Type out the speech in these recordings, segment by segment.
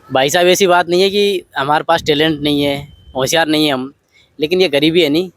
भाई साहब ऐसी बात नहीं है कि हमारे पास टैलेंट नहीं है, होशियार नहीं है हम, लेकिन ये गरीबी है नहीं,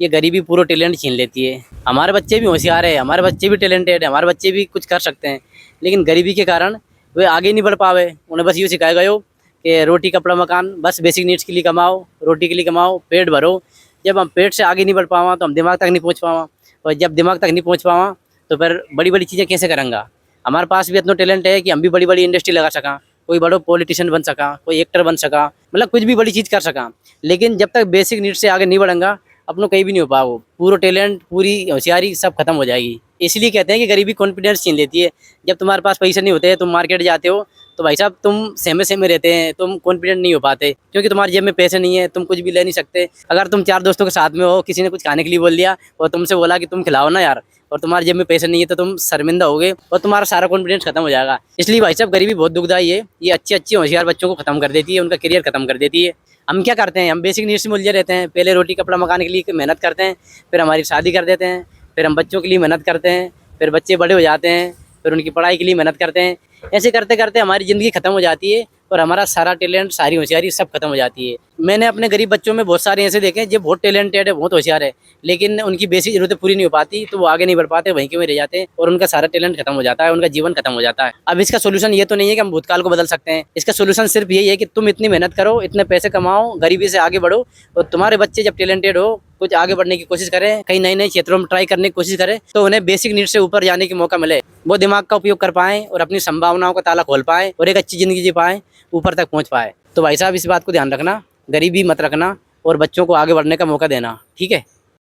ये गरीबी पूरा टैलेंट छीन लेती है। हमारे बच्चे भी होशियार है, हमारे बच्चे भी टैलेंटेड है, हमारे बच्चे भी कुछ कर सकते हैं, लेकिन गरीबी के कारण वे आगे नहीं बढ़ पावे। उन्हें बस यूँ सिखाया गया हो कि रोटी कपड़ा मकान, बस बेसिक नीड्स के लिए कमाओ, रोटी के लिए कमाओ, पेट भरो। जब हम पेट से आगे नहीं बढ़ पावा तो हम दिमाग तक नहीं पहुँच पावा, और जब दिमाग तक नहीं पहुँच पावा तो फिर बड़ी बड़ी चीज़ें कैसे करेंगे। हमारे पास भी इतना टैलेंट है कि हम भी बड़ी बड़ी इंडस्ट्री लगा सका, कोई बड़ो पॉलिटिशियन बन सका, कोई एक्टर बन सका, मतलब कुछ भी बड़ी चीज़ कर सका। लेकिन जब तक बेसिक नीड से आगे नहीं बढ़ेंगा, अपनों कहीं भी नहीं हो पाओ। पूरा टैलेंट, पूरी होशियारी सब खत्म हो जाएगी। इसलिए कहते हैं कि गरीबी कॉन्फिडेंस छीन लेती है। जब तुम्हारे पास पैसे नहीं होते, तुम मार्केट जाते हो, तो भाई साहब तुम सहमे सहमे रहते हैं, तुम कॉन्फिडेंट नहीं हो पाते, क्योंकि तुम्हारी जेब में पैसे नहीं है, तुम कुछ भी ले नहीं सकते। अगर तुम 4 दोस्तों के साथ में हो, किसी ने कुछ खाने के लिए बोल दिया और तुमसे बोला कि तुम खिलाओ ना यार, और तुम्हारी जेब में पैसे नहीं है, तो तुम शर्मिंदा होगे और तुम्हारा सारा कॉन्फिडेंस खत्म हो जाएगा। इसलिए भाई साहब गरीबी बहुत दुखदाई है। ये अच्छी अच्छी होशियार बच्चों को खत्म कर देती है, उनका करियर खत्म कर देती है। हम क्या करते हैं, हम बेसिक नीड्स में उलझे रहते हैं। पहले रोटी कपड़ा मकान के लिए मेहनत करते हैं, फिर हमारी शादी कर देते हैं, फिर हम बच्चों के लिए मेहनत करते हैं, फिर बच्चे बड़े हो जाते हैं, फिर उनकी पढ़ाई के लिए मेहनत करते हैं। ऐसे करते करते हमारी ज़िंदगी खत्म हो जाती है और हमारा सारा टैलेंट, सारी होशियारी सब खत्म हो जाती है। मैंने अपने गरीब बच्चों में बहुत सारे ऐसे देखे हैं जो बहुत टैलेंटेड है, बहुत होशियार है, लेकिन उनकी बेसिक ज़रूरतें पूरी नहीं हो पाती, तो वो आगे नहीं बढ़ पाते, वहीं के वहीं रह जाते हैं और उनका सारा टैलेंट खत्म हो जाता है, उनका जीवन खत्म हो जाता है। अब इसका सोल्यूशन ये तो नहीं है कि हम भूतकाल को बदल सकते हैं। इसका सोल्यूशन सिर्फ यही है कि तुम इतनी मेहनत करो, इतने पैसे कमाओ, गरीबी से आगे बढ़ो, और तुम्हारे बच्चे जब टैलेंटेड हो, कुछ आगे बढ़ने की कोशिश करें, कहीं नए नए क्षेत्रों में ट्राई करने की कोशिश करें, तो उन्हें बेसिक नीड से ऊपर जाने की मौका मिले। वो दिमाग का उपयोग कर पाएँ और अपनी संभावनाओं का ताला खोल पाएँ और एक अच्छी ज़िंदगी जी पाएँ, ऊपर तक पहुँच पाए। तो भाई साहब इस बात को ध्यान रखना, गरीबी मत रखना और बच्चों को आगे बढ़ने का मौका देना, ठीक है।